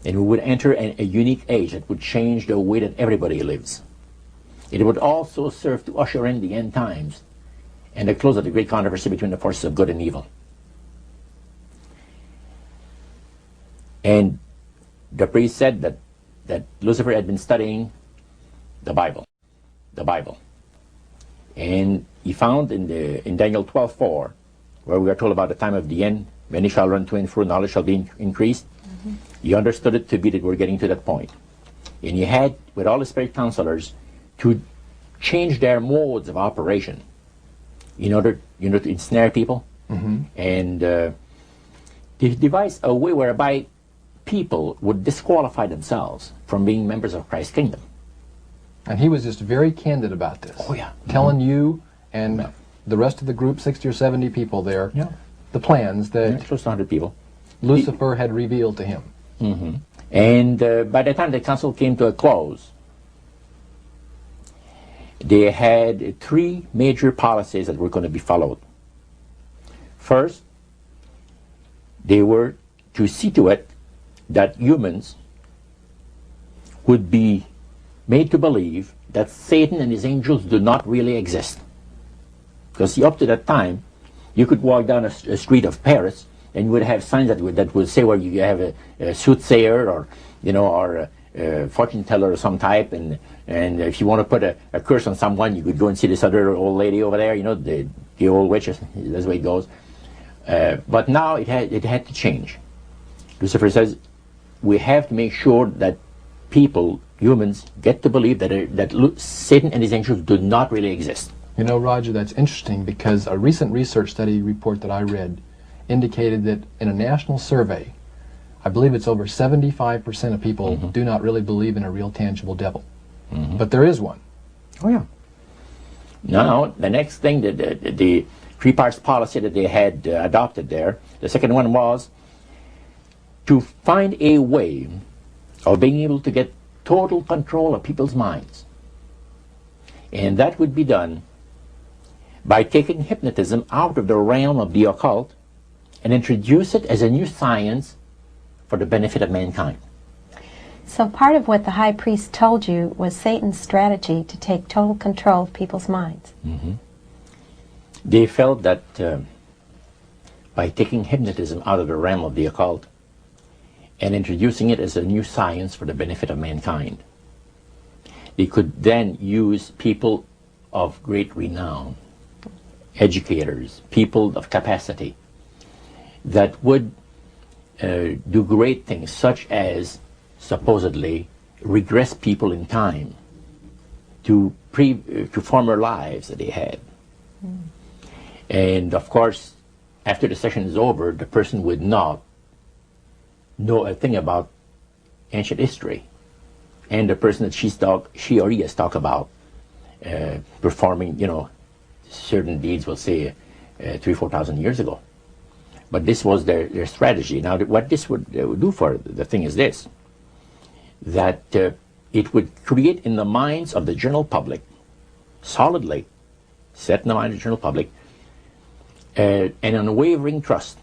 And we would enter a unique age that would change the way that everybody lives. It would also serve to usher in the end times and the close of the great controversy between the forces of good and evil. And the priest said that Lucifer had been studying the Bible. And he found in Daniel 12:4, where we are told about the time of the end, many shall run to and fro, knowledge shall be increased. He understood it to be that we're getting to that point. And he had, with all the spirit counselors, to change their modes of operation in order, to ensnare people. And he devised a way whereby people would disqualify themselves from being members of Christ's kingdom. And he was just very candid about this. Oh, yeah. Telling you and the rest of the group, 60 or 70 people there, the plans that close to 100 people. Lucifer had revealed to him. And by the time the council came to a close, they had three major policies that were going to be followed. First, they were to see to it that humans would be made to believe that Satan and his angels do not really exist. Because see, up to that time, you could walk down a street of Paris and you would have signs that would say, well, you have a soothsayer or a fortune teller of some type, and if you want to put a curse on someone, you could go and see this other old lady over there, the old witches. That's the way it goes. But now it had to change. Lucifer says we have to make sure that people, humans, get to believe that Satan and his angels do not really exist. You know, Roger, that's interesting because a recent research study report that I read indicated that in a national survey, I believe it's over 75% of people do not really believe in a real tangible devil. But there is one. Oh, yeah. Now, the next thing, the three parts policy that they had adopted there, the second one was to find a way of being able to get total control of people's minds. And that would be done by taking hypnotism out of the realm of the occult and introduce it as a new science for the benefit of mankind. So part of what the high priest told you was Satan's strategy to take total control of people's minds. They felt that by taking hypnotism out of the realm of the occult and introducing it as a new science for the benefit of mankind, they could then use people of great renown, educators, people of capacity, that would do great things, such as supposedly regress people in time to former lives that they had. And of course, after the session is over, the person would not know a thing about ancient history, and the person that she or he has talked about performing, certain deeds, we'll say 3,000-4,000 years ago. But this was their strategy. Now, what this would do for the thing is this, that it would create in the minds of the general public, solidly set in the mind of the general public, an unwavering trust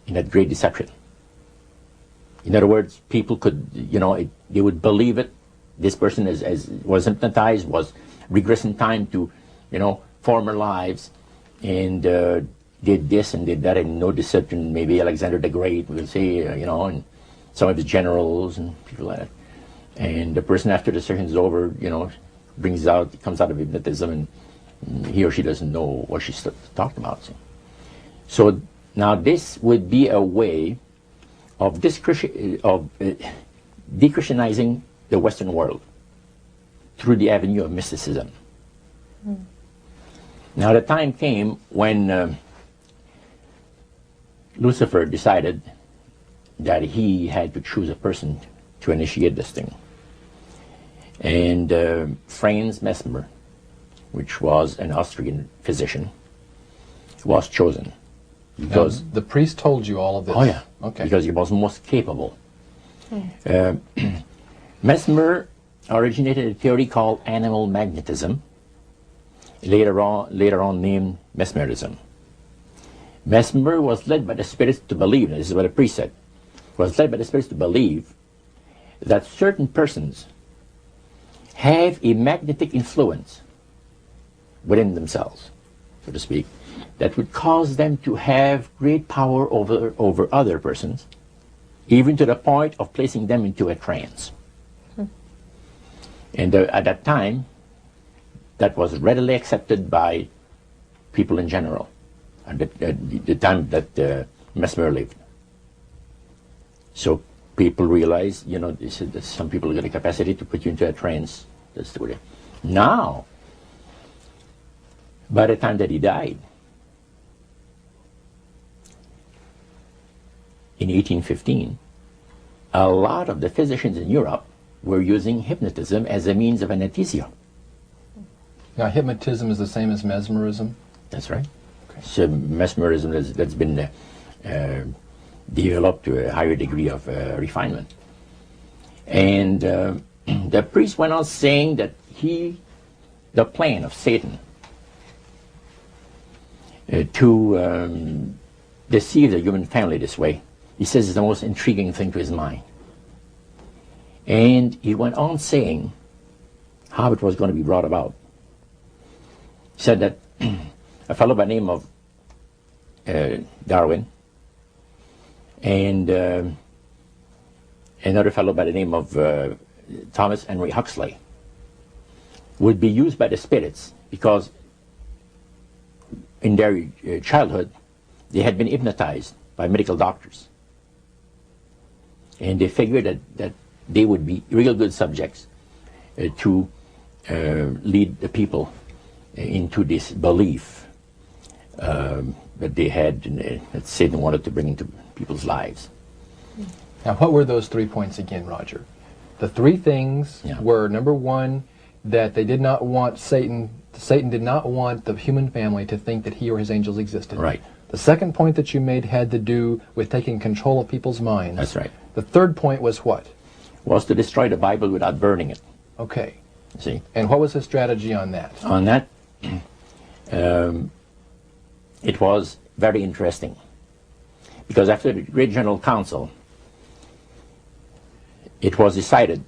in that great deception. In other words, people could, they would believe it. This person was hypnotized, was regressed in time to, former lives, and did this and did that, and no deception. Maybe Alexander the Great, we'll say, and some of his generals and people like that. And the person, after the session is over, comes out of hypnotism, and he or she doesn't know what she's talking about. So now this would be a way of de-Christianizing the Western world through the avenue of mysticism. Now the time came when Lucifer decided that he had to choose a person to initiate this thing. And Franz Mesmer, which was an Austrian physician, was chosen. Because the priest told you all of this? Oh, yeah. Okay. Because he was most capable. Mesmer originated a theory called animal magnetism, later on named mesmerism. Mesmer was led by the spirits to believe, and this is what the priest said, was led by the spirits to believe that certain persons have a magnetic influence within themselves, so to speak, that would cause them to have great power over other persons, even to the point of placing them into a trance. And at that time, that was readily accepted by people in general, at the time that Mesmer lived. So people realize, you know, that some people get a capacity to put you into a trance. That's the way. Now, by the time that he died, in 1815, a lot of the physicians in Europe were using hypnotism as a means of anesthesia. Now, hypnotism is the same as mesmerism? That's right. Okay. So mesmerism that's been developed to a higher degree of refinement. And the priest went on saying that the plan of Satan to deceive the human family this way, he says, is the most intriguing thing to his mind. And he went on saying how it was going to be brought about. He said that a fellow by the name of Darwin and another fellow by the name of Thomas Henry Huxley would be used by the spirits because in their childhood they had been hypnotized by medical doctors. And they figured that they would be real good subjects to lead the people into this belief that they had, that Satan wanted to bring into people's lives. Now, what were those 3 points again, Roger? The 3 things were, number 1, that they did not want Satan did not want the human family to think that he or his angels existed. Right. The second point that you made had to do with taking control of people's minds. That's right. The third point was what? Was to destroy the Bible without burning it. Okay. See? And what was his strategy on that? On that, it was very interesting. Because after the Great General Council, it was decided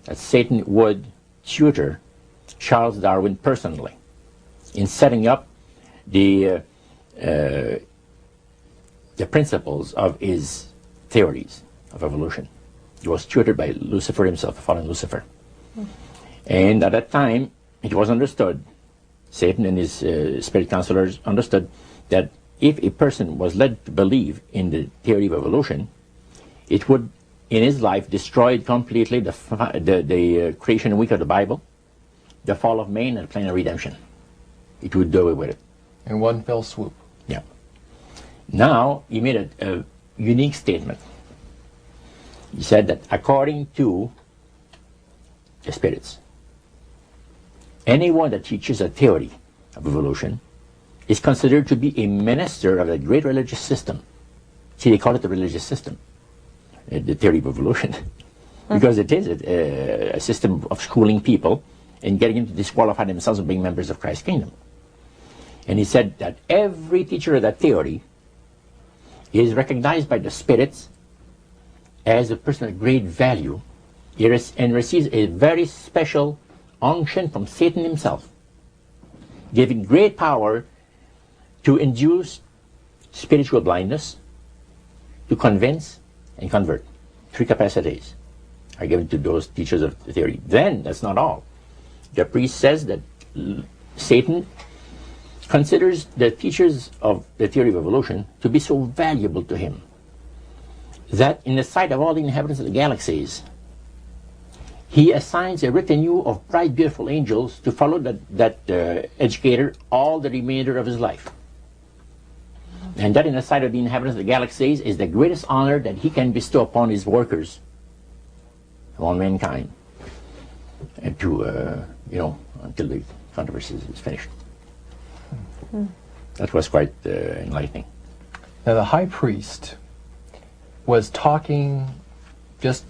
that Satan would tutor Charles Darwin personally in setting up the principles of his theories of evolution. He was tutored by Lucifer himself, fallen Lucifer. And at that time, it was understood, Satan and his spirit counselors understood, that if a person was led to believe in the theory of evolution, it would, in his life, destroy completely the creation week of the Bible, the fall of man, and the plan of redemption. It would do away with it. In one fell swoop. Yeah. Now, he made a unique statement. He said that according to the spirits, anyone that teaches a theory of evolution is considered to be a minister of a great religious system. See, they call it the religious system, the theory of evolution, because it is a system of schooling people and getting them to disqualify themselves from being members of Christ's kingdom. And he said that every teacher of that theory is recognized by the spirits as a person of great value and receives a very special unction from Satan himself, giving great power to induce spiritual blindness, to convince and convert. 3 capacities are given to those teachers of the theory. Then, that's not all. The priest says that Satan considers the teachers of the theory of evolution to be so valuable to him that in the sight of all the inhabitants of the galaxies, he assigns a retinue of bright, beautiful angels to follow that educator all the remainder of his life. And that in the sight of the inhabitants of the galaxies is the greatest honor that he can bestow upon his workers, upon mankind, and to, until the controversy is finished. That was quite enlightening. Now, the high priest was talking just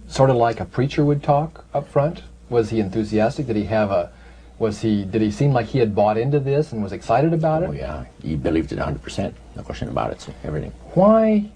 sort of like a preacher would talk up front. Was he enthusiastic? Did he seem like he had bought into this and was excited about it? Oh yeah, he believed it 100%, no question about it, so everything. Why